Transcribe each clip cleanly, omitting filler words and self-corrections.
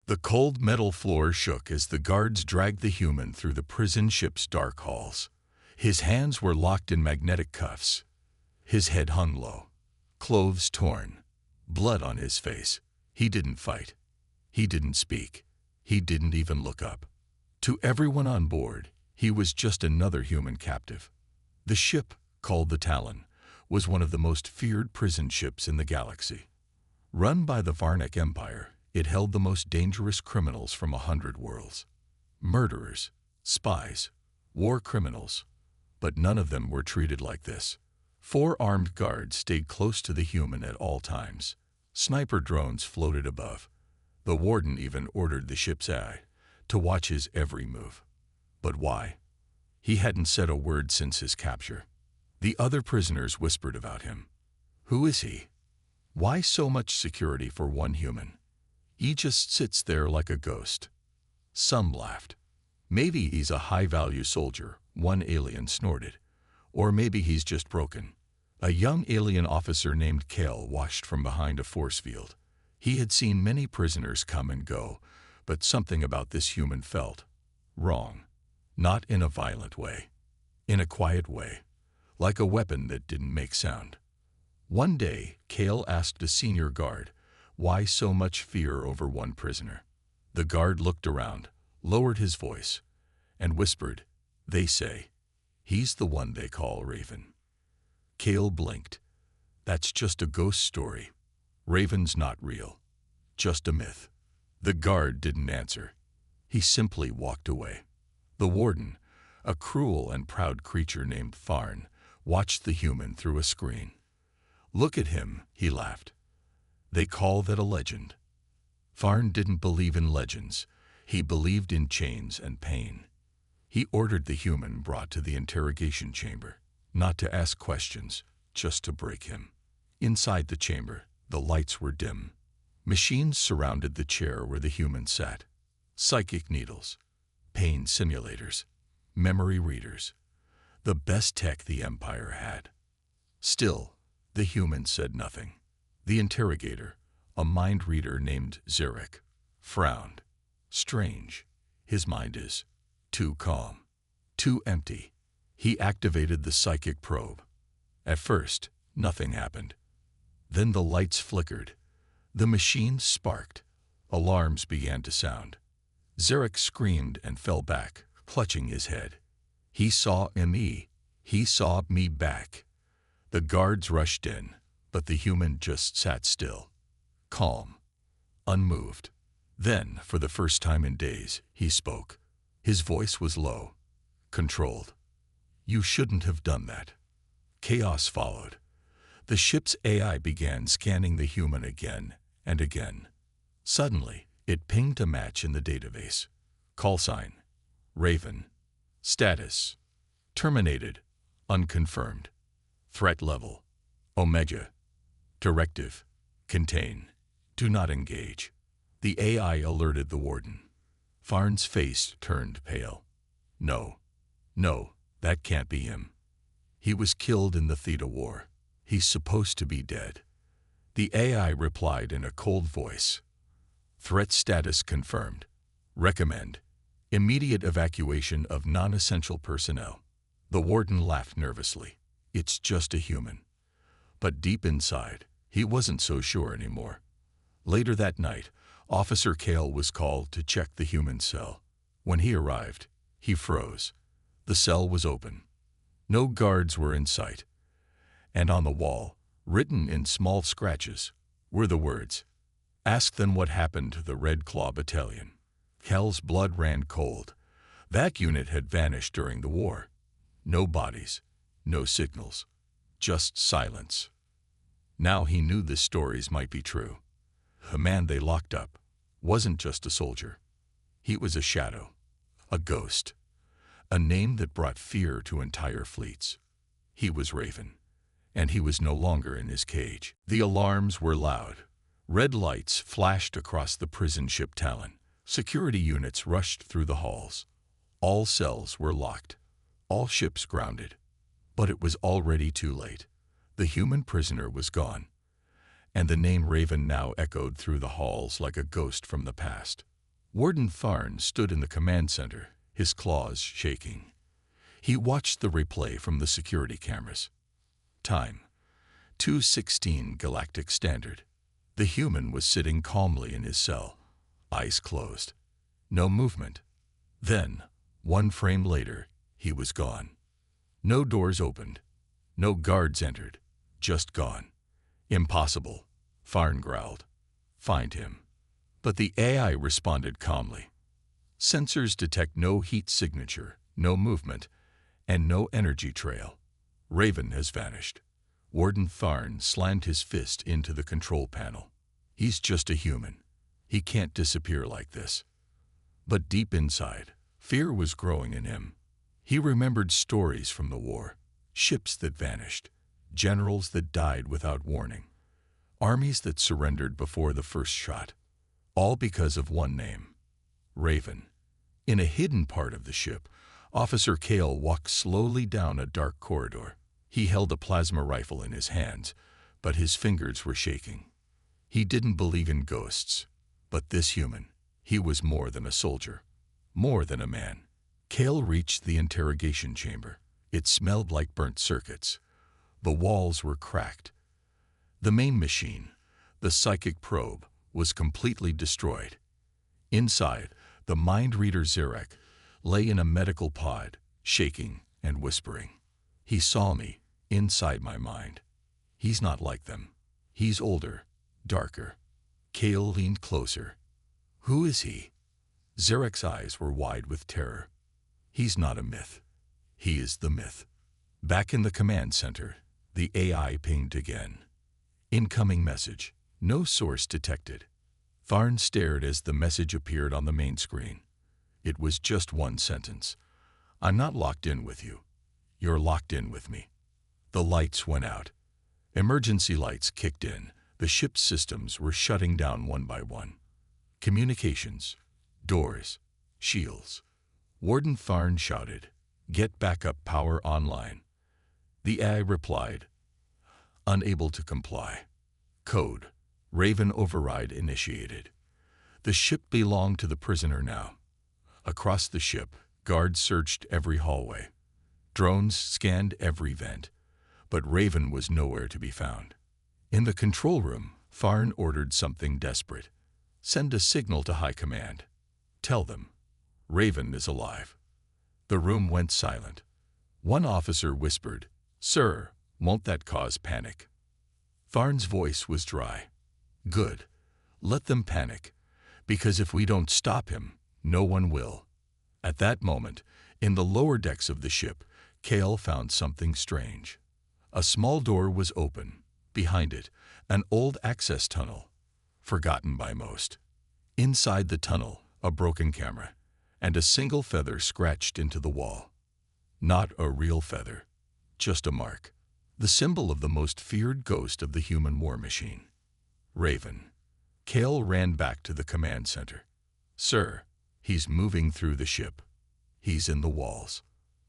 The cold metal floor shook as the guards dragged the human through the prison ship's dark halls. His hands were locked in magnetic cuffs. His head hung low, clothes torn, blood on his face. He didn't fight. He didn't speak. He didn't even look up. To everyone on board, he was just another human captive. The ship, called the Talon, was one of the most feared prison ships in the galaxy. Run by the Varnic Empire, it held the most dangerous criminals from 100 worlds. Murderers, spies, war criminals. But none of them were treated like this. 4 armed guards stayed close to the human at all times. Sniper drones floated above. The warden even ordered the ship's AI to watch his every move. But why? He hadn't said a word since his capture. The other prisoners whispered about him. Who is he? Why so much security for one human? He just sits there like a ghost. Some laughed. Maybe he's a high-value soldier, one alien snorted. Or maybe he's just broken. A young alien officer named Kale watched from behind a force field. He had seen many prisoners come and go, but something about this human felt wrong. Not in a violent way. In a quiet way. Like a weapon that didn't make sound. One day, Kale asked a senior guard, why so much fear over one prisoner? The guard looked around, lowered his voice, and whispered, they say, he's the one they call Raven. Kale blinked. That's just a ghost story. Raven's not real. Just a myth. The guard didn't answer. He simply walked away. The warden, a cruel and proud creature named Farn, watched the human through a screen. Look at him, he laughed. They call that a legend. Farn didn't believe in legends. He believed in chains and pain. He ordered the human brought to the interrogation chamber, not to ask questions, just to break him. Inside the chamber, the lights were dim. Machines surrounded the chair where the human sat. Psychic needles, pain simulators, memory readers. The best tech the Empire had. Still, the human said nothing. The interrogator, a mind reader named Zarek, frowned. Strange. His mind is too calm, too empty. He activated the psychic probe. At first, nothing happened. Then the lights flickered. The machine sparked. Alarms began to sound. Zarek screamed and fell back, clutching his head. He saw me. He saw me back. The guards rushed in, but the human just sat still, calm, unmoved. Then, for the first time in days, he spoke. His voice was low, controlled. You shouldn't have done that. Chaos followed. The ship's AI began scanning the human again and again. Suddenly, it pinged a match in the database. Call sign, Raven. Status, terminated, unconfirmed. Threat level, Omega. Directive, contain. Do not engage. The AI alerted the warden. Farn's face turned pale. No, that can't be him. He was killed in the Theta War. He's supposed to be dead. The AI replied in a cold voice. Threat status confirmed. Recommend immediate evacuation of non-essential personnel. The warden laughed nervously. It's just a human. But deep inside, he wasn't so sure anymore. Later that night, Officer Kale was called to check the human cell. When he arrived, he froze. The cell was open. No guards were in sight. And on the wall, written in small scratches, were the words, "Ask them what happened to the Red Claw Battalion." Kale's blood ran cold. That unit had vanished during the war. No bodies, no signals, just silence. Now he knew the stories might be true. The man they locked up wasn't just a soldier. He was a shadow, a ghost, a name that brought fear to entire fleets. He was Raven, and he was no longer in his cage. The alarms were loud. Red lights flashed across the prison ship Talon. Security units rushed through the halls. All cells were locked, all ships grounded. But it was already too late. The human prisoner was gone, and the name Raven now echoed through the halls like a ghost from the past. Warden Tharn stood in the command center, his claws shaking. He watched the replay from the security cameras. Time: 2:16 Galactic Standard. The human was sitting calmly in his cell, eyes closed. No movement. Then, 1 frame later, he was gone. No doors opened. No guards entered. Just gone. Impossible, Tharn growled. Find him. But the AI responded calmly. Sensors detect no heat signature, no movement, and no energy trail. Raven has vanished. Warden Tharn slammed his fist into the control panel. He's just a human. He can't disappear like this. But deep inside, fear was growing in him. He remembered stories from the war, ships that vanished, generals that died without warning, armies that surrendered before the first shot, all because of one name: Raven. In a hidden part of the ship, Officer Kale walked slowly down a dark corridor. He held a plasma rifle in his hands, but his fingers were shaking. He didn't believe in ghosts, but this human, he was more than a soldier, more than a man. Kale reached the interrogation chamber. It smelled like burnt circuits. The walls were cracked. The main machine, the psychic probe, was completely destroyed. Inside, the mind reader Zarek lay in a medical pod, shaking and whispering. He saw me, inside my mind. He's not like them. He's older, darker. Kale leaned closer. Who is he? Zarek's eyes were wide with terror. He's not a myth. He is the myth. Back in the command center, the AI pinged again. Incoming message. No source detected. Tharn stared as the message appeared on the main screen. It was just one sentence. I'm not locked in with you. You're locked in with me. The lights went out. Emergency lights kicked in. The ship's systems were shutting down one by one. Communications, doors, shields. Warden Tharn shouted, "Get backup power online." The AI replied, unable to comply. Code: Raven override initiated. The ship belonged to the prisoner now. Across the ship, guards searched every hallway. Drones scanned every vent, but Raven was nowhere to be found. In the control room, Tharn ordered something desperate. Send a signal to High Command. Tell them, Raven is alive. The room went silent. One officer whispered, "Sir, won't that cause panic?" Tharn's voice was dry. "Good. Let them panic, because if we don't stop him, no one will." At that moment, in the lower decks of the ship, Kale found something strange. A small door was open. Behind it, an old access tunnel, forgotten by most. Inside the tunnel, a broken camera, and a single feather scratched into the wall. Not a real feather, just a mark, the symbol of the most feared ghost of the human war machine. Raven. Kale ran back to the command center. "Sir, he's moving through the ship. He's in the walls."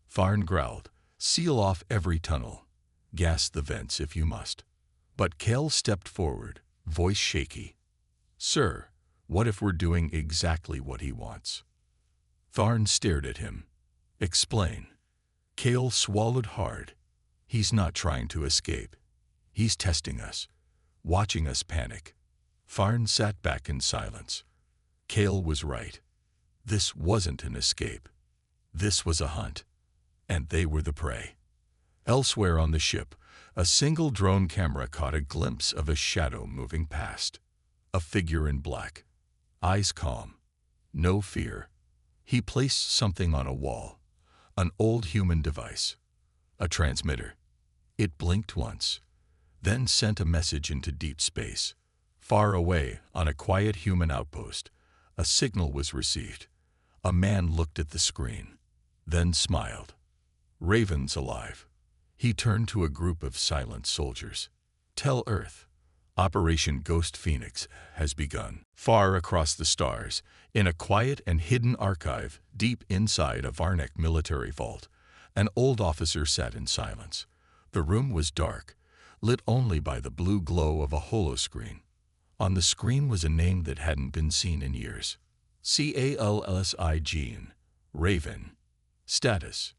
Tharn growled, "Seal off every tunnel. Gas the vents if you must." But Kale stepped forward, voice shaky. "Sir, what if we're doing exactly what he wants?" Tharn stared at him. "Explain." Kale swallowed hard. "He's not trying to escape. He's testing us, watching us panic." Tharn sat back in silence. Kale was right. This wasn't an escape. This was a hunt. And they were the prey. Elsewhere on the ship, a single drone camera caught a glimpse of a shadow moving past. A figure in black. Eyes calm. No fear. He placed something on a wall. An old human device. A transmitter. It blinked once, then sent a message into deep space. Far away, on a quiet human outpost, a signal was received. A man looked at the screen, then smiled. "Raven's alive." He turned to a group of silent soldiers. "Tell Earth, Operation Ghost Phoenix has begun." Far across the stars, in a quiet and hidden archive deep inside a Varnek military vault, an old officer sat in silence. The room was dark, lit only by the blue glow of a holoscreen. On the screen was a name that hadn't been seen in years. CALSI gene, Raven. Status: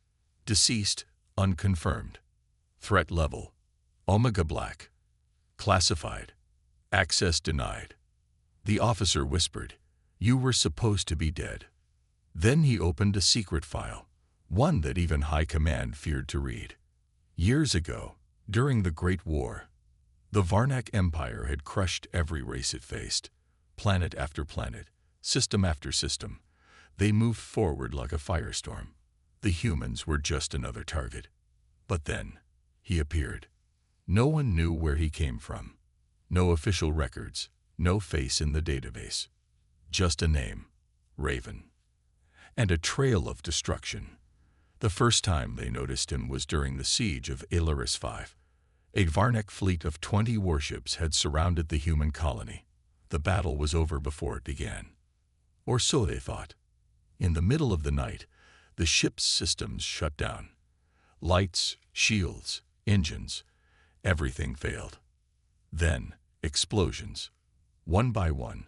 deceased, unconfirmed. Threat level: Omega Black. Classified: access denied. The officer whispered, "You were supposed to be dead." Then he opened a secret file, one that even High Command feared to read. Years ago, during the Great War, the Varnak Empire had crushed every race it faced. Planet after planet, system after system, they moved forward like a firestorm. The humans were just another target. But then, he appeared. No one knew where he came from. No official records, no face in the database. Just a name, Raven. And a trail of destruction. The first time they noticed him was during the siege of Ilaris V. A Varnak fleet of 20 warships had surrounded the human colony. The battle was over before it began. Or so they thought. In the middle of the night, the ship's systems shut down. Lights, shields, engines, everything failed. Then, explosions. One by one,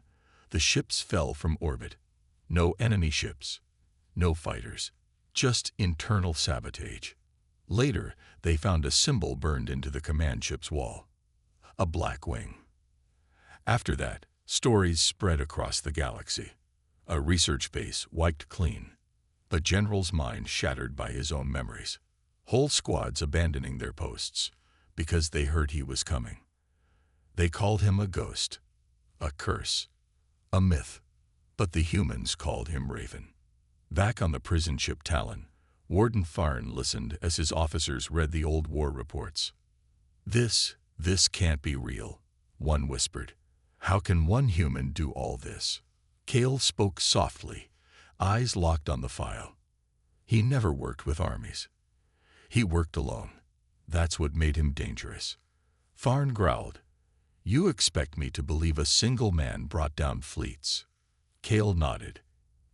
the ships fell from orbit. No enemy ships, no fighters, just internal sabotage. Later, they found a symbol burned into the command ship's wall. A black wing. After that, stories spread across the galaxy. A research base wiped clean. The general's mind shattered by his own memories. Whole squads abandoning their posts because they heard he was coming. They called him a ghost, a curse, a myth. But the humans called him Raven. Back on the prison ship Talon, Warden Farn listened as his officers read the old war reports. This can't be real, one whispered. How can one human do all this? Kale spoke softly, eyes locked on the file. He never worked with armies. He worked alone. That's what made him dangerous. Farn growled, "You expect me to believe a single man brought down fleets?" Kale nodded.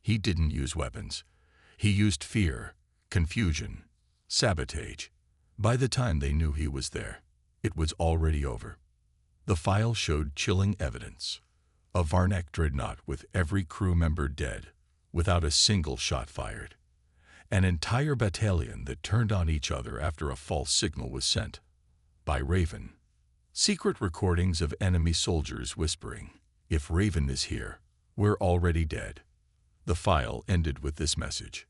He didn't use weapons. He used fear, confusion, sabotage. By the time they knew he was there, it was already over. The file showed chilling evidence. A Varnak dreadnought with every crew member dead, without a single shot fired. An entire battalion that turned on each other after a false signal was sent. By Raven. Secret recordings of enemy soldiers whispering, "If Raven is here, we're already dead." The file ended with this message.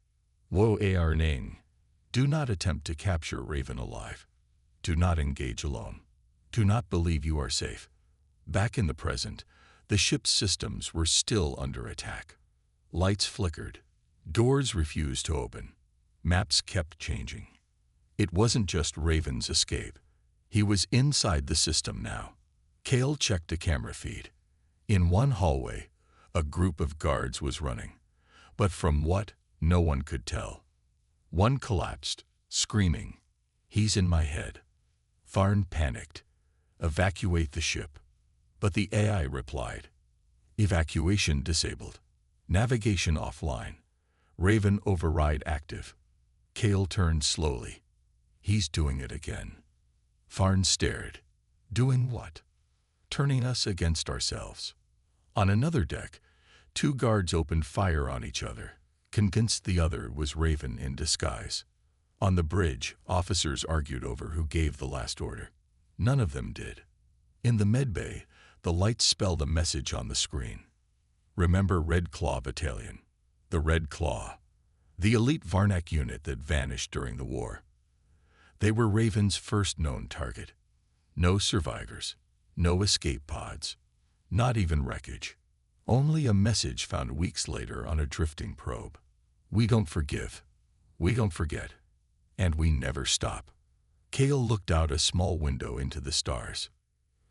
Woe ar Nang. Do not attempt to capture Raven alive. Do not engage alone. Do not believe you are safe. Back in the present, the ship's systems were still under attack. Lights flickered. Doors refused to open. Maps kept changing. It wasn't just Raven's escape. He was inside the system now. Kale checked a camera feed. In one hallway, a group of guards was running. But from what, no one could tell. One collapsed, screaming, "He's in my head." Farn panicked. "Evacuate the ship." But the AI replied, "Evacuation disabled. Navigation offline. Raven override active." Kale turned slowly. "He's doing it again." Farn stared. "Doing what?" "Turning us against ourselves." On another deck, two guards opened fire on each other, convinced the other was Raven in disguise. On the bridge, officers argued over who gave the last order. None of them did. In the medbay, the lights spelled a message on the screen. "Remember Red Claw Battalion." The Red Claw. The elite Varnak unit that vanished during the war. They were Raven's first known target. No survivors. No escape pods. Not even wreckage. Only a message found weeks later on a drifting probe. "We don't forgive. We don't forget. And we never stop." Kale looked out a small window into the stars.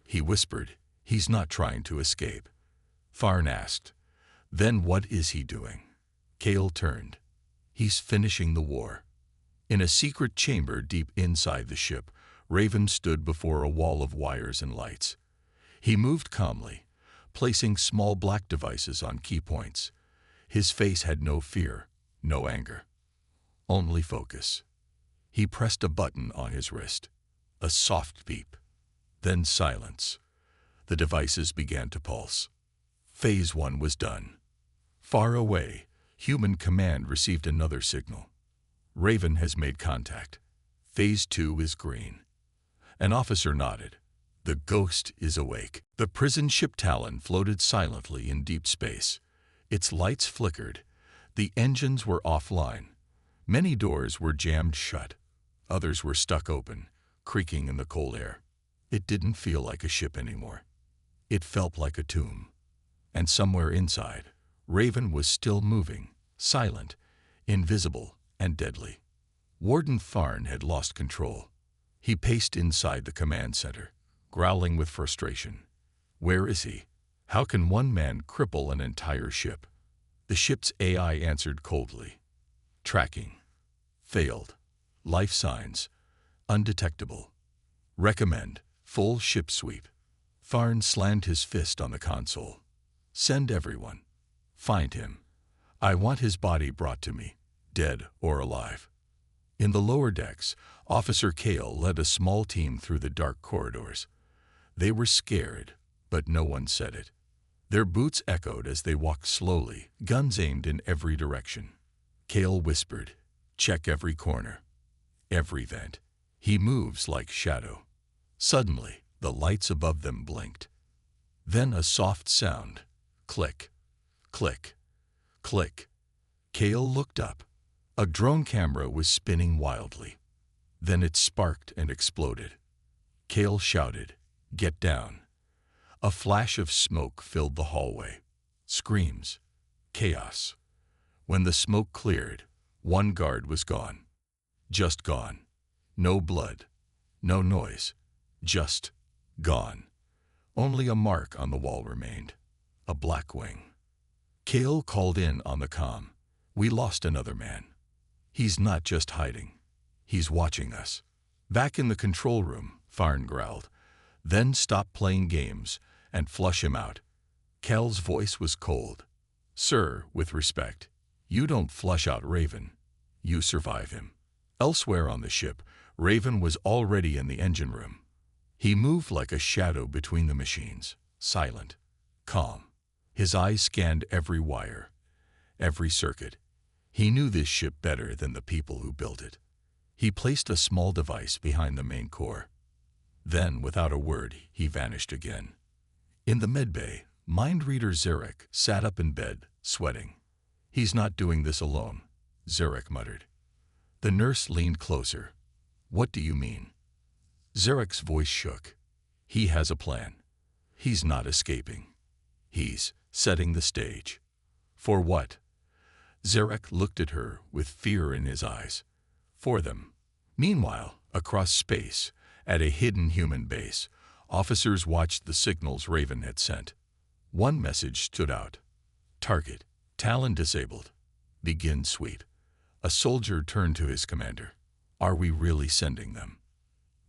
He whispered, "He's not trying to escape." Farn asked, "Then what is he doing?" Kale turned. "He's finishing the war." In a secret chamber deep inside the ship, Raven stood before a wall of wires and lights. He moved calmly, placing small black devices on key points. His face had no fear, no anger. Only focus. He pressed a button on his wrist. A soft beep. Then silence. The devices began to pulse. Phase 1 was done. Far away, Human Command received another signal. Raven has made contact. Phase 2 is green. An officer nodded. The ghost is awake. The prison ship Talon floated silently in deep space. Its lights flickered. The engines were offline. Many doors were jammed shut. Others were stuck open, creaking in the cold air. It didn't feel like a ship anymore. It felt like a tomb. And somewhere inside, Raven was still moving, silent, invisible, and deadly. Warden Tharn had lost control. He paced inside the command center, growling with frustration. Where is he? How can one man cripple an entire ship? The ship's AI answered coldly. Tracking. Failed. Life signs. Undetectable. Recommend. Full ship sweep. Tharn slammed his fist on the console. Send everyone. Find him. I want his body brought to me, dead or alive. In the lower decks, Officer Kale led a small team through the dark corridors. They were scared, but no one said it. Their boots echoed as they walked slowly, guns aimed in every direction. Kale whispered, check every corner, every vent. He moves like shadow. Suddenly, the lights above them blinked. Then a soft sound. Click, click, click. Kale looked up. A drone camera was spinning wildly. Then it sparked and exploded. Kale shouted, get down. A flash of smoke filled the hallway. Screams. Chaos. When the smoke cleared, one guard was gone. Just gone. No blood. No noise. Just gone. Only a mark on the wall remained. A black wing. Kale called in on the comm. We lost another man. He's not just hiding. He's watching us. Back in the control room, Tharn growled. Then stop playing games and flush him out. Kale's voice was cold. Sir, with respect, you don't flush out Raven. You survive him. Elsewhere on the ship, Raven was already in the engine room. He moved like a shadow between the machines, silent, calm. His eyes scanned every wire, every circuit. He knew this ship better than the people who built it. He placed a small device behind the main core. Then, without a word, he vanished again. In the medbay, mind reader Zarek sat up in bed, sweating. He's not doing this alone, Zarek muttered. The nurse leaned closer. What do you mean? Zarek's voice shook. He has a plan. He's not escaping. He's setting the stage. For what? Zarek looked at her with fear in his eyes. For them. Meanwhile, across space, at a hidden human base, officers watched the signals Raven had sent. One message stood out. Target. Talon disabled. Begin sweep. A soldier turned to his commander. Are we really sending them?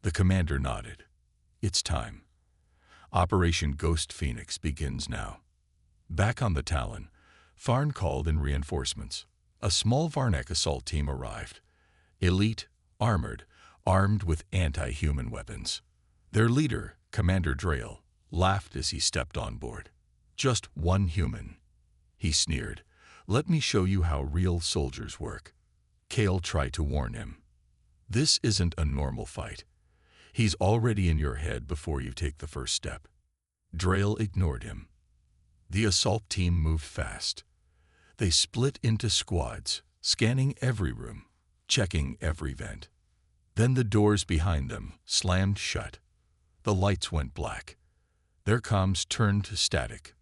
The commander nodded. It's time. Operation Ghost Phoenix begins now. Back on the Talon, Tharn called in reinforcements. A small Varnak assault team arrived. Elite, armored, armed with anti-human weapons. Their leader, Commander Drail, laughed as he stepped on board. Just one human. He sneered. Let me show you how real soldiers work. Kale tried to warn him. This isn't a normal fight. He's already in your head before you take the first step. Drail ignored him. The assault team moved fast. They split into squads, scanning every room, checking every vent. Then the doors behind them slammed shut. The lights went black. Their comms turned to static.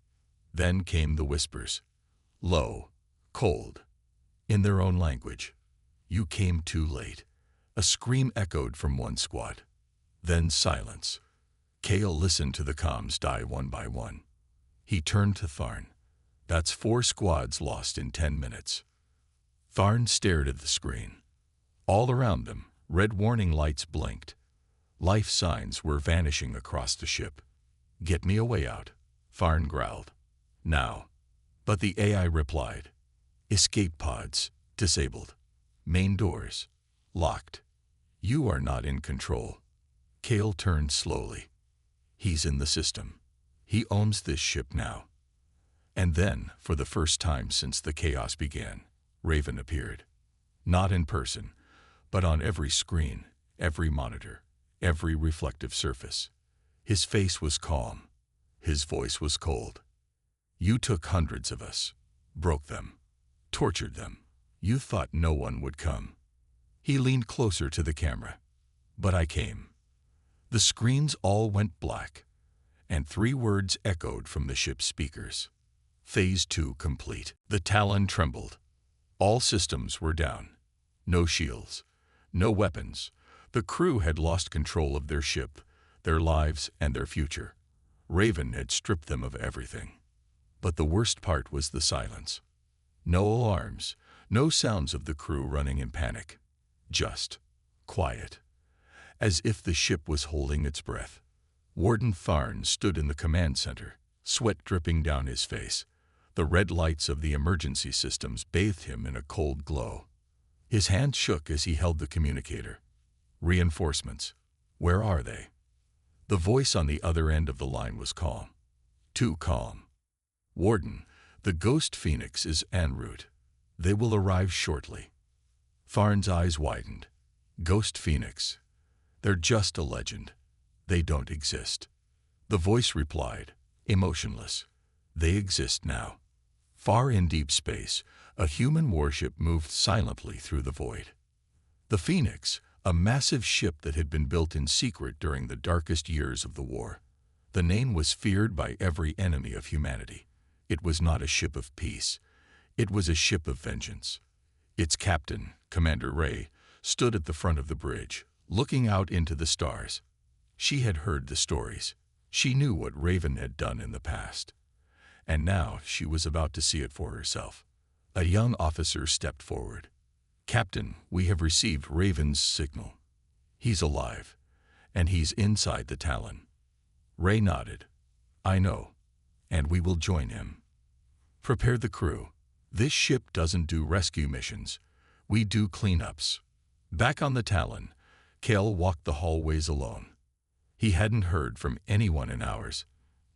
Then came the whispers. Low, cold, in their own language. You came too late. A scream echoed from one squad. Then silence. Kale listened to the comms die one by one. He turned to Tharn. That's 4 squads lost in 10 minutes. Tharn stared at the screen. All around them, red warning lights blinked. Life signs were vanishing across the ship. Get me a way out, Tharn growled. Now. But the AI replied. Escape pods, disabled. Main doors, locked. You are not in control. Kale turned slowly. He's in the system. He owns this ship now. And then, for the first time since the chaos began, Raven appeared. Not in person, but on every screen, every monitor, every reflective surface. His face was calm. His voice was cold. You took hundreds of us, broke them, tortured them. You thought no one would come. He leaned closer to the camera. But I came. The screens all went black, and 3 words echoed from the ship's speakers. Phase 2 complete. The Talon trembled. All systems were down. No shields, no weapons. The crew had lost control of their ship, their lives, and their future. Raven had stripped them of everything. But the worst part was the silence. No alarms, no sounds of the crew running in panic. Just quiet. As if the ship was holding its breath. Warden Tharn stood in the command center, sweat dripping down his face. The red lights of the emergency systems bathed him in a cold glow. His hand shook as he held the communicator. Reinforcements. Where are they? The voice on the other end of the line was calm. Too calm. Warden, the Ghost Phoenix is en route. They will arrive shortly. Tharn's eyes widened. Ghost Phoenix. They're just a legend. They don't exist. The voice replied, emotionless. They exist now. Far in deep space, a human warship moved silently through the void. The Phoenix, a massive ship that had been built in secret during the darkest years of the war. The name was feared by every enemy of humanity. It was not a ship of peace. It was a ship of vengeance. Its captain, Commander Ray, stood at the front of the bridge, looking out into the stars. She had heard the stories. She knew what Raven had done in the past. And now she was about to see it for herself. A young officer stepped forward. Captain, we have received Raven's signal. He's alive, and he's inside the Talon. Ray nodded. I know, and we will join him. Prepare the crew. This ship doesn't do rescue missions. We do cleanups. Back on the Talon, Kale walked the hallways alone. He hadn't heard from anyone in hours.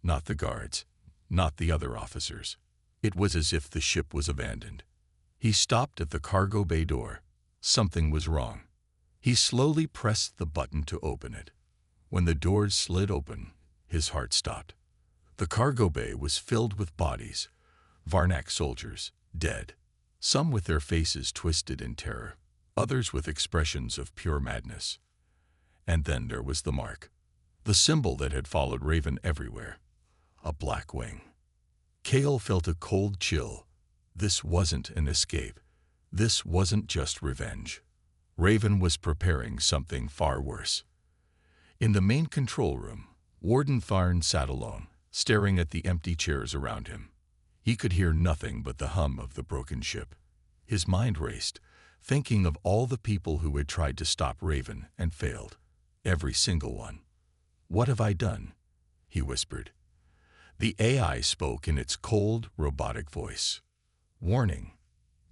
Not the guards, not the other officers. It was as if the ship was abandoned. He stopped at the cargo bay door. Something was wrong. He slowly pressed the button to open it. When the doors slid open, his heart stopped. The cargo bay was filled with bodies. Varnak soldiers, dead. Some with their faces twisted in terror, others with expressions of pure madness. And then there was the mark. The symbol that had followed Raven everywhere. A black wing. Kale felt a cold chill. This wasn't an escape. This wasn't just revenge. Raven was preparing something far worse. In the main control room, Warden Tharn sat alone, staring at the empty chairs around him. He could hear nothing but the hum of the broken ship. His mind raced, thinking of all the people who had tried to stop Raven and failed. Every single one. What have I done? He whispered. The AI spoke in its cold, robotic voice. Warning.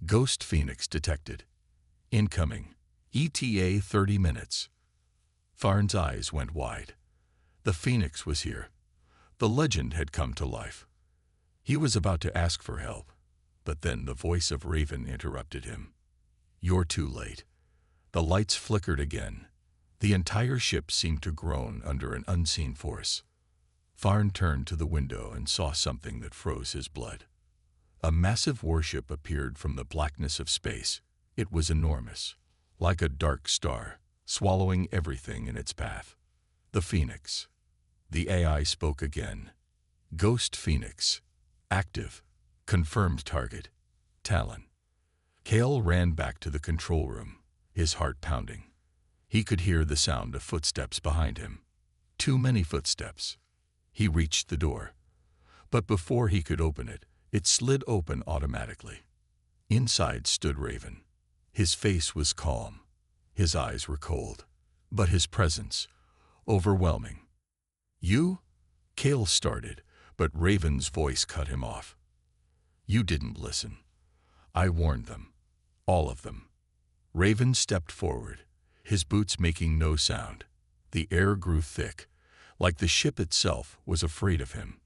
Ghost Phoenix detected. Incoming. ETA 30 minutes. Tharn's eyes went wide. The Phoenix was here. The legend had come to life. He was about to ask for help, but then the voice of Raven interrupted him. You're too late. The lights flickered again. The entire ship seemed to groan under an unseen force. Tharn turned to the window and saw something that froze his blood. A massive warship appeared from the blackness of space. It was enormous, like a dark star, swallowing everything in its path. The Phoenix. The AI spoke again. Ghost Phoenix. Active. Confirmed target. Talon. Kale ran back to the control room, his heart pounding. He could hear the sound of footsteps behind him. Too many footsteps. He reached the door. But before he could open it, it slid open automatically. Inside stood Raven. His face was calm. His eyes were cold. But his presence, overwhelming. You? Kale started, but Raven's voice cut him off. You didn't listen. I warned them. All of them. Raven stepped forward, his boots making no sound. The air grew thick, like the ship itself was afraid of him.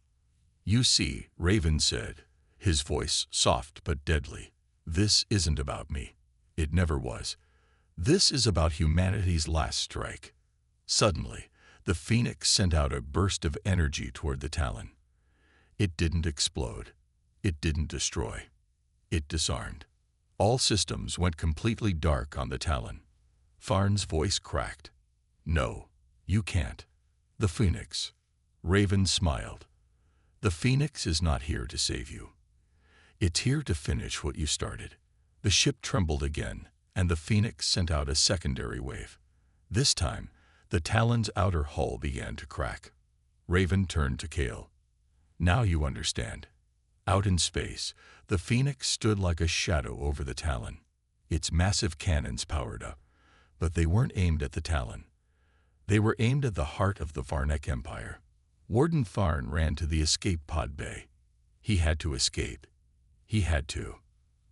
You see, Raven said, his voice soft but deadly. This isn't about me. It never was. This is about humanity's last strike. Suddenly, the Phoenix sent out a burst of energy toward the Talon. It didn't explode. It didn't destroy. It disarmed. All systems went completely dark on the Talon. Farn's voice cracked. No, you can't. The Phoenix. Raven smiled. The Phoenix is not here to save you. It's here to finish what you started. The ship trembled again, and the Phoenix sent out a secondary wave. This time, the Talon's outer hull began to crack. Raven turned to Kale. Now you understand. Out in space, the Phoenix stood like a shadow over the Talon. Its massive cannons powered up, but they weren't aimed at the Talon. They were aimed at the heart of the Varnek Empire. Warden Farn ran to the escape pod bay. He had to escape. He had to.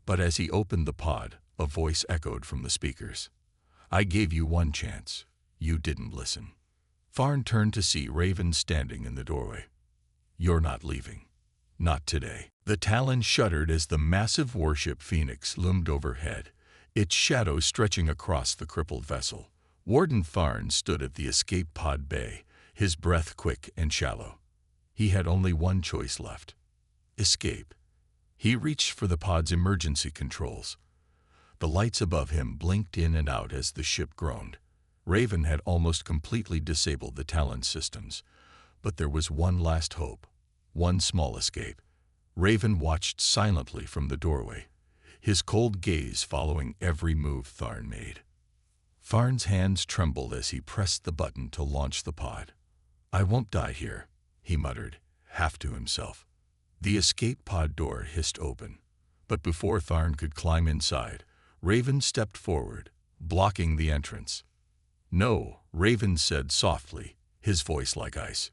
But as he opened the pod, a voice echoed from the speakers. I gave you one chance. You didn't listen. Farn turned to see Raven standing in the doorway. You're not leaving. Not today. The Talon shuddered as the massive warship Phoenix loomed overhead, its shadow stretching across the crippled vessel. Warden Farn stood at the escape pod bay, his breath quick and shallow. He had only one choice left. Escape. He reached for the pod's emergency controls. The lights above him blinked in and out as the ship groaned. Raven had almost completely disabled the Talon systems, but there was one last hope, one small escape. Raven watched silently from the doorway, his cold gaze following every move Farn made. Farn's hands trembled as he pressed the button to launch the pod. I won't die here, he muttered, half to himself. The escape pod door hissed open, but before Farn could climb inside, Raven stepped forward, blocking the entrance. No, Raven said softly, his voice like ice.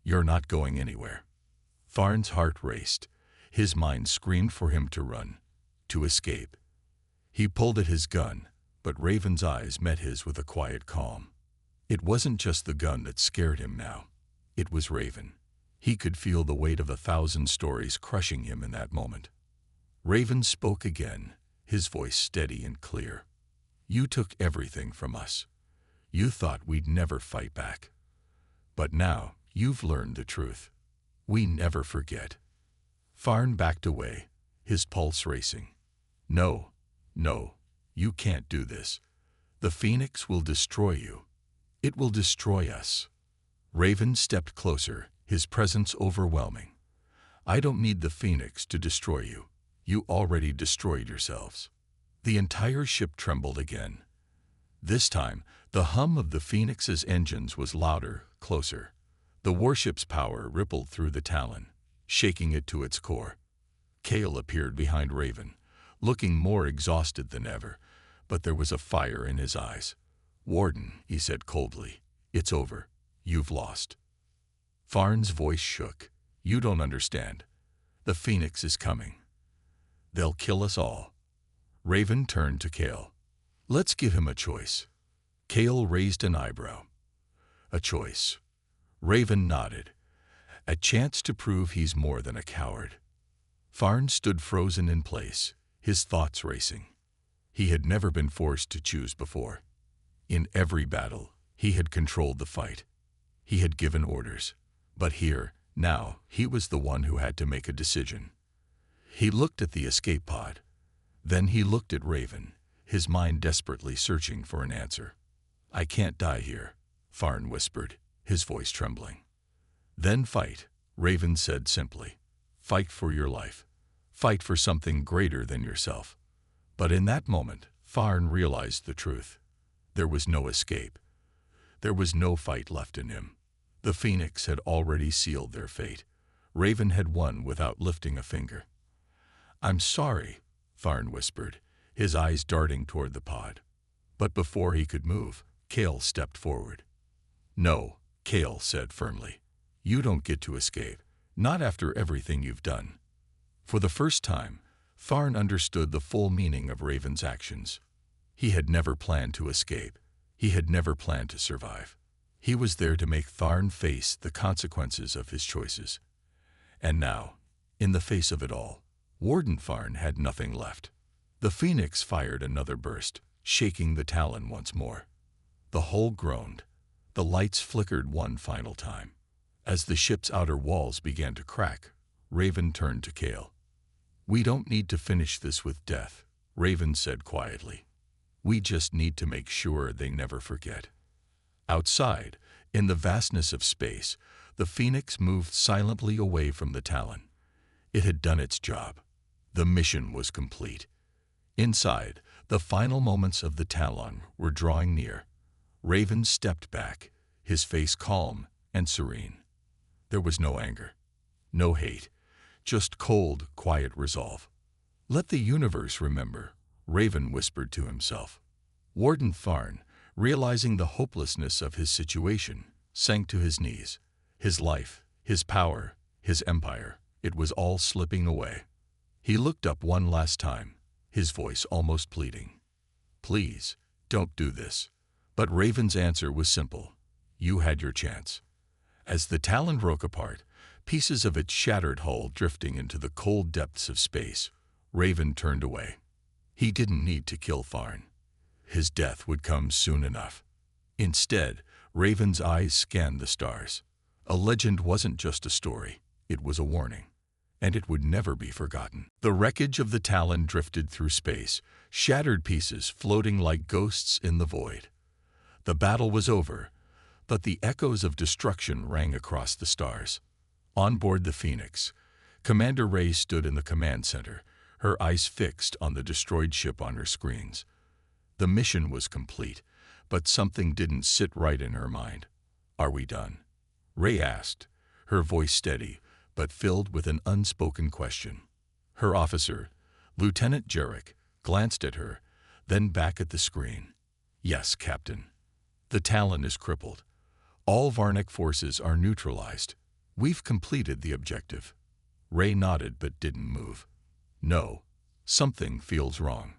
You're not going anywhere. Farn's heart raced. His mind screamed for him to run, to escape. He pulled at his gun, but Raven's eyes met his with a quiet calm. It wasn't just the gun that scared him now. It was Raven. He could feel the weight of 1,000 stories crushing him in that moment. Raven spoke again, his voice steady and clear. You took everything from us. You thought we'd never fight back. But now you've learned the truth. We never forget. Farn backed away, his pulse racing. No, no, you can't do this. The Phoenix will destroy you. It will destroy us. Raven stepped closer, his presence overwhelming. I don't need the Phoenix to destroy you. You already destroyed yourselves. The entire ship trembled again. This time, the hum of the Phoenix's engines was louder, closer. The warship's power rippled through the Talon, shaking it to its core. Kale appeared behind Raven, looking more exhausted than ever, but there was a fire in his eyes. Warden, he said coldly, it's over. You've lost. Farn's voice shook. You don't understand. The Phoenix is coming. They'll kill us all. Raven turned to Kale. Let's give him a choice. Kale raised an eyebrow. A choice. Raven nodded. A chance to prove he's more than a coward. Farn stood frozen in place, his thoughts racing. He had never been forced to choose before. In every battle, he had controlled the fight. He had given orders. But here, now, he was the one who had to make a decision. He looked at the escape pod. Then he looked at Raven, his mind desperately searching for an answer. I can't die here, Farn whispered, his voice trembling. Then fight, Raven said simply. Fight for your life. Fight for something greater than yourself. But in that moment, Farn realized the truth. There was no escape. There was no fight left in him. The Phoenix had already sealed their fate. Raven had won without lifting a finger. I'm sorry, Farn whispered, his eyes darting toward the pod. But before he could move, Kale stepped forward. No, Kale said firmly. You don't get to escape, not after everything you've done. For the first time, Farn understood the full meaning of Raven's actions. He had never planned to escape. He had never planned to survive. He was there to make Farn face the consequences of his choices. And now, In the face of it all, Warden Farn had nothing left. The Phoenix fired another burst, shaking the Talon once more. The hull groaned. The lights flickered one final time. As the ship's outer walls began to crack, Raven turned to Kale. "We don't need to finish this with death," Raven said quietly. "We just need to make sure they never forget." Outside, in the vastness of space, the Phoenix moved silently away from the Talon. It had done its job. The mission was complete. Inside, the final moments of the Talon were drawing near. Raven stepped back, his face calm and serene. There was no anger, no hate, just cold, quiet resolve. "Let the universe remember," Raven whispered to himself. Warden Farn, realizing the hopelessness of his situation, sank to his knees. His life, his power, his empire, it was all slipping away. He looked up one last time, his voice almost pleading. "Please, don't do this." But Raven's answer was simple. "You had your chance." As the Talon broke apart, pieces of its shattered hull drifting into the cold depths of space, Raven turned away. He didn't need to kill Farn. His death would come soon enough. Instead, Raven's eyes scanned the stars. A legend wasn't just a story, it was a warning. And it would never be forgotten. The wreckage of the Talon drifted through space, shattered pieces floating like ghosts in the void. The battle was over, but the echoes of destruction rang across the stars. On board the Phoenix, Commander Ray stood in the command center, her eyes fixed on the destroyed ship on her screens. The mission was complete, but something didn't sit right in her mind. "Are we done?" Ray asked, her voice steady, but filled with an unspoken question. Her officer, Lieutenant Jarek, glanced at her, then back at the screen. "Yes, Captain. The Talon is crippled. All Varnak forces are neutralized. We've completed the objective." Ray nodded but didn't move. "No, something feels wrong."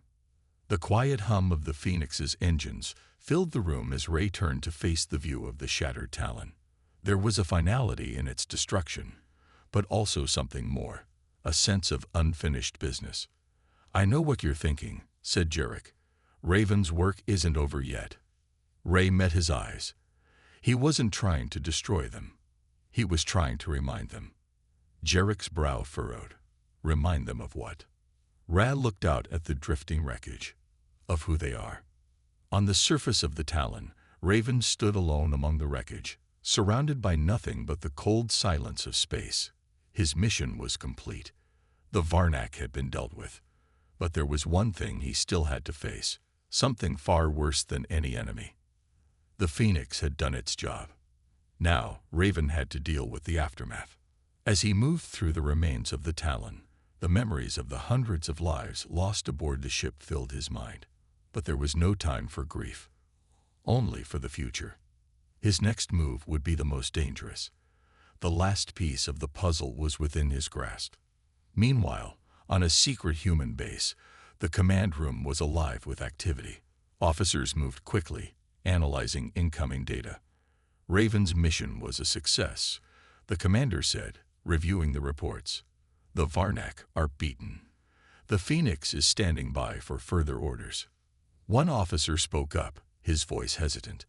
The quiet hum of the Phoenix's engines filled the room as Ray turned to face the view of the shattered Talon. There was a finality in its destruction, but also something more, a sense of unfinished business. "I know what you're thinking," said Jarek. "Raven's work isn't over yet." Ray met his eyes. He wasn't trying to destroy them. He was trying to remind them. Jarek's brow furrowed. Remind them of what? Ray looked out at the drifting wreckage. Of who they are. On the surface of the Talon, Raven stood alone among the wreckage, surrounded by nothing but the cold silence of space. His mission was complete. The Varnak had been dealt with. But there was one thing he still had to face, something far worse than any enemy. The Phoenix had done its job. Now, Raven had to deal with the aftermath. As he moved through the remains of the Talon, the memories of the hundreds of lives lost aboard the ship filled his mind. But there was no time for grief, only for the future. His next move would be the most dangerous. The last piece of the puzzle was within his grasp. Meanwhile, on a secret human base, the command room was alive with activity. Officers moved quickly, analyzing incoming data. Raven's mission was a success, the commander said, reviewing the reports. The Varnak are beaten. The Phoenix is standing by for further orders. One officer spoke up, his voice hesitant.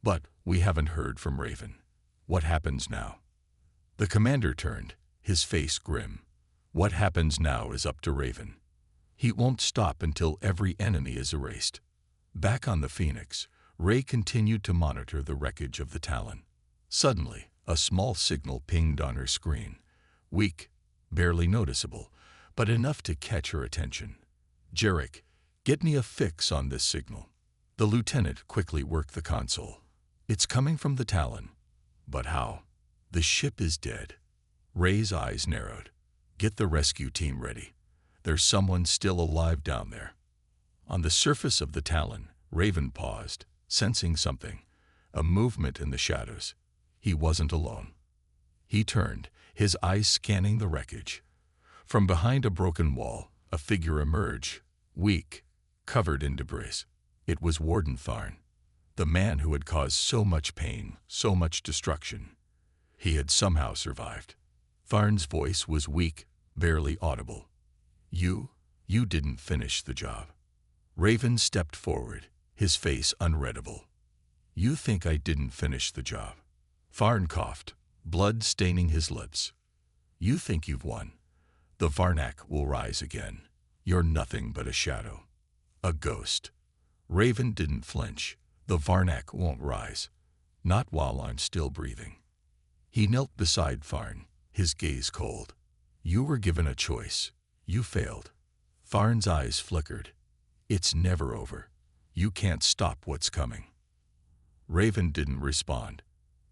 "But we haven't heard from Raven. What happens now?" The commander turned, his face grim. "What happens now is up to Raven. He won't stop until every enemy is erased." Back on the Phoenix, Ray continued to monitor the wreckage of the Talon. Suddenly, a small signal pinged on her screen. Weak, barely noticeable, but enough to catch her attention. "Jarek, get me a fix on this signal." The lieutenant quickly worked the console. "It's coming from the Talon. But how? The ship is dead." Ray's eyes narrowed. "Get the rescue team ready. There's someone still alive down there." On the surface of the Talon, Raven paused, sensing something, a movement in the shadows. He wasn't alone. He turned, his eyes scanning the wreckage. From behind a broken wall, a figure emerged, weak, covered in debris. It was Warden Farn, the man who had caused so much pain, so much destruction. He had somehow survived. Farn's voice was weak barely audible. You didn't finish the job." Raven stepped forward, his face unreadable. "You think I didn't finish the job?" Farn coughed, blood staining his lips. "You think you've won. The Varnak will rise again. You're nothing but a shadow. A ghost." Raven didn't flinch. "The Varnak won't rise. Not while I'm still breathing." He knelt beside Farn, his gaze cold. "You were given a choice. You failed." Farn's eyes flickered. "It's never over. You can't stop what's coming." Raven didn't respond.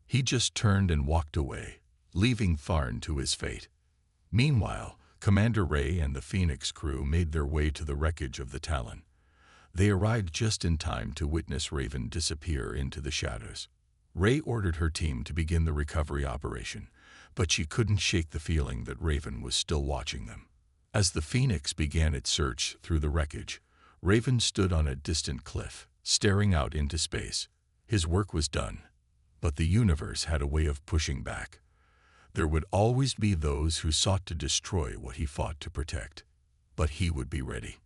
He just turned and walked away, leaving Farn to his fate. Meanwhile, Commander Ray and the Phoenix crew made their way to the wreckage of the Talon. They arrived just in time to witness Raven disappear into the shadows. Ray ordered her team to begin the recovery operation, but she couldn't shake the feeling that Raven was still watching them. As the Phoenix began its search through the wreckage, Raven stood on a distant cliff, staring out into space. His work was done, but the universe had a way of pushing back. There would always be those who sought to destroy what he fought to protect, but he would be ready.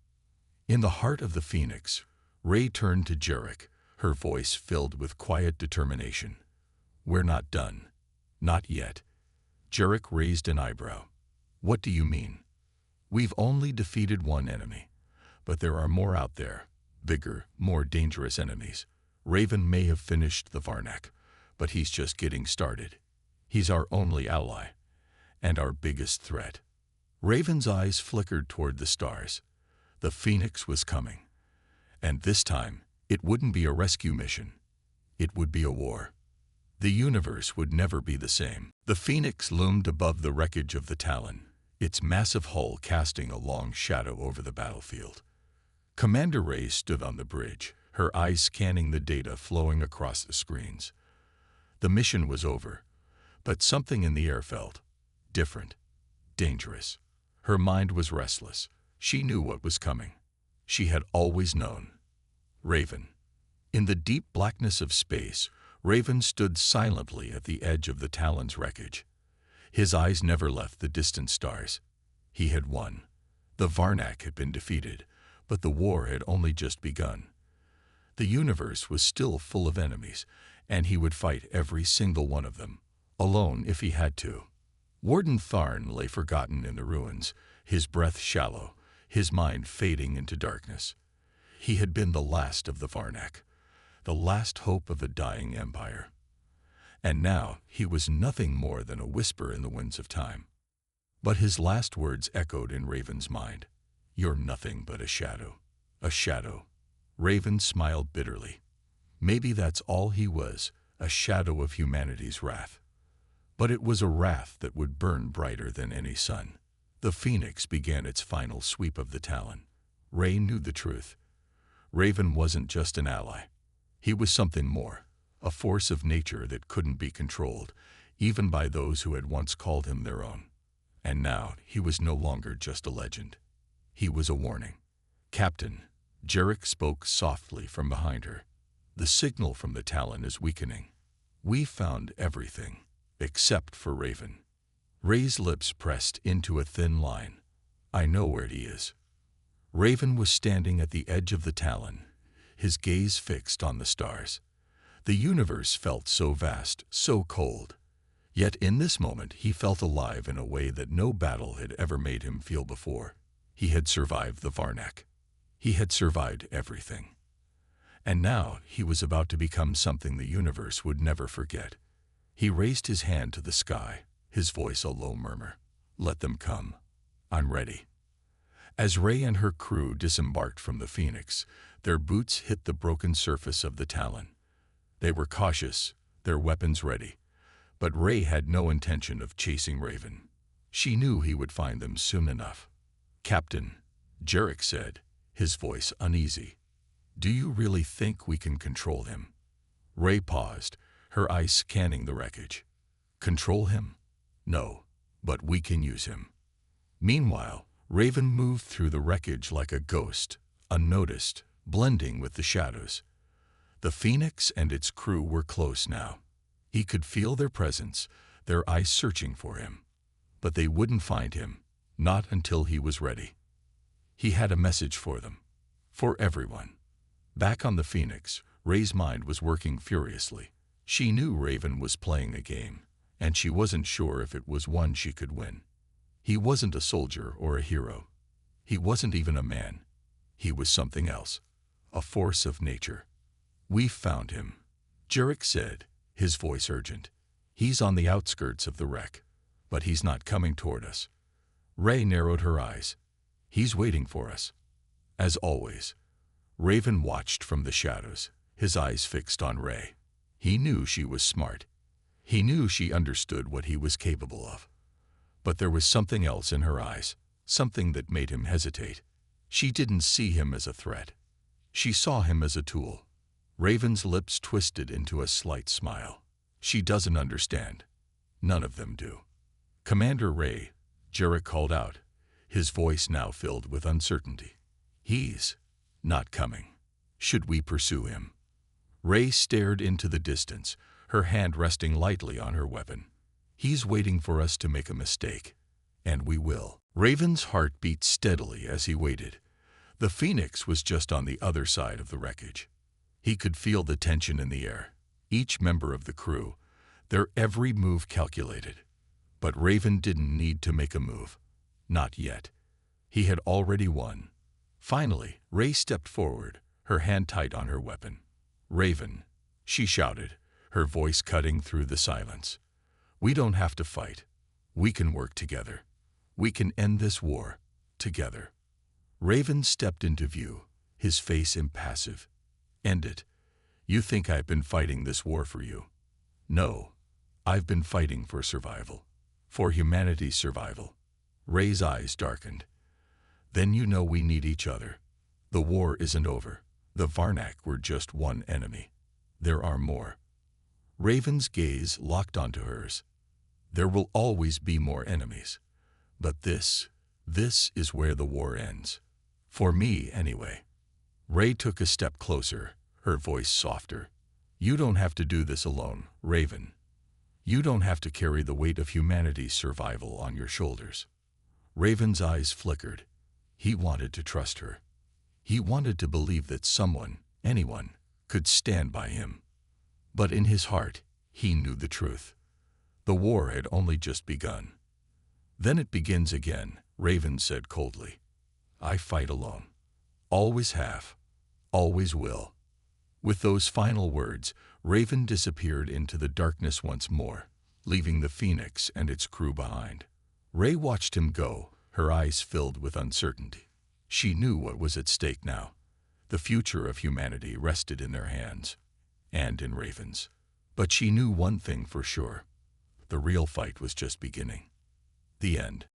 In the heart of the Phoenix, Ray turned to Jarek, her voice filled with quiet determination. "We're not done. Not yet." Jarek raised an eyebrow. "What do you mean?" "We've only defeated one enemy, but there are more out there, bigger, more dangerous enemies. Raven may have finished the Varnak, but he's just getting started. He's our only ally, and our biggest threat." Raven's eyes flickered toward the stars. The Phoenix was coming, and this time it wouldn't be a rescue mission. It would be a war. The universe would never be the same. The Phoenix loomed above the wreckage of the Talon, its massive hull casting a long shadow over the battlefield. Commander Ray stood on the bridge, her eyes scanning the data flowing across the screens. The mission was over, but something in the air felt different, dangerous. Her mind was restless. She knew what was coming. She had always known. Raven. In the deep blackness of space, Raven stood silently at the edge of the Talon's wreckage. His eyes never left the distant stars. He had won. The Varnak had been defeated, but the war had only just begun. The universe was still full of enemies, and he would fight every single one of them, alone if he had to. Warden Tharn lay forgotten in the ruins, his breath shallow, his mind fading into darkness. He had been the last of the Varnak, the last hope of a dying empire. And now he was nothing more than a whisper in the winds of time. But his last words echoed in Raven's mind. "You're nothing but a shadow. A shadow." Raven smiled bitterly. Maybe that's all he was, a shadow of humanity's wrath. But it was a wrath that would burn brighter than any sun. The Phoenix began its final sweep of the Talon. Ray knew the truth. Raven wasn't just an ally. He was something more, a force of nature that couldn't be controlled, even by those who had once called him their own. And now he was no longer just a legend. He was a warning. "Captain," Jarek spoke softly from behind her. "The signal from the Talon is weakening. We found everything, except for Raven." Ray's lips pressed into a thin line. "I know where he is." Raven was standing at the edge of the Talon, his gaze fixed on the stars. The universe felt so vast, so cold. Yet in this moment he felt alive in a way that no battle had ever made him feel before. He had survived the Varnak. He had survived everything. And now he was about to become something the universe would never forget. He raised his hand to the sky, his voice a low murmur. "Let them come. I'm ready." As Ray and her crew disembarked from the Phoenix, their boots hit the broken surface of the Talon. They were cautious, their weapons ready. But Ray had no intention of chasing Raven. She knew he would find them soon enough. "Captain," Jarek said, his voice uneasy. "Do you really think we can control him?" Ray paused, her eyes scanning the wreckage. "Control him? No, but we can use him." Meanwhile, Raven moved through the wreckage like a ghost, unnoticed, blending with the shadows. The Phoenix and its crew were close now. He could feel their presence, their eyes searching for him. But they wouldn't find him. Not until he was ready. He had a message for them. For everyone. Back on the Phoenix, Ray's mind was working furiously. She knew Raven was playing a game, and she wasn't sure if it was one she could win. He wasn't a soldier or a hero. He wasn't even a man. He was something else. A force of nature. "We've found him," Jarek said, his voice urgent. "He's on the outskirts of the wreck, but he's not coming toward us." Ray narrowed her eyes. "He's waiting for us." As always, Raven watched from the shadows, his eyes fixed on Ray. He knew she was smart. He knew she understood what he was capable of. But there was something else in her eyes, something that made him hesitate. She didn't see him as a threat. She saw him as a tool. Raven's lips twisted into a slight smile. "She doesn't understand. None of them do." "Commander Ray," Jarek called out, his voice now filled with uncertainty. "He's not coming. Should we pursue him?" Ray stared into the distance, her hand resting lightly on her weapon. "He's waiting for us to make a mistake, and we will." Raven's heart beat steadily as he waited. The Phoenix was just on the other side of the wreckage. He could feel the tension in the air, each member of the crew, their every move calculated. But Raven didn't need to make a move. Not yet. He had already won. Finally, Ray stepped forward, her hand tight on her weapon. "Raven," she shouted, her voice cutting through the silence. "We don't have to fight. We can work together. We can end this war together." Raven stepped into view, his face impassive. "End it. You think I've been fighting this war for you? No. I've been fighting for survival. For humanity's survival." Ray's eyes darkened. "Then you know we need each other. The war isn't over. The Varnak were just one enemy. There are more." Raven's gaze locked onto hers. "There will always be more enemies. But this is where the war ends. For me, anyway." Ray took a step closer, her voice softer. "You don't have to do this alone, Raven. You don't have to carry the weight of humanity's survival on your shoulders." Raven's eyes flickered. He wanted to trust her. He wanted to believe that someone, anyone, could stand by him. But in his heart, he knew the truth. The war had only just begun. "Then it begins again," Raven said coldly. "I fight alone. Always have. Always will." With those final words, Raven disappeared into the darkness once more, leaving the Phoenix and its crew behind. Ray watched him go, her eyes filled with uncertainty. She knew what was at stake now. The future of humanity rested in their hands, and in Raven's. But she knew one thing for sure. The real fight was just beginning. The end.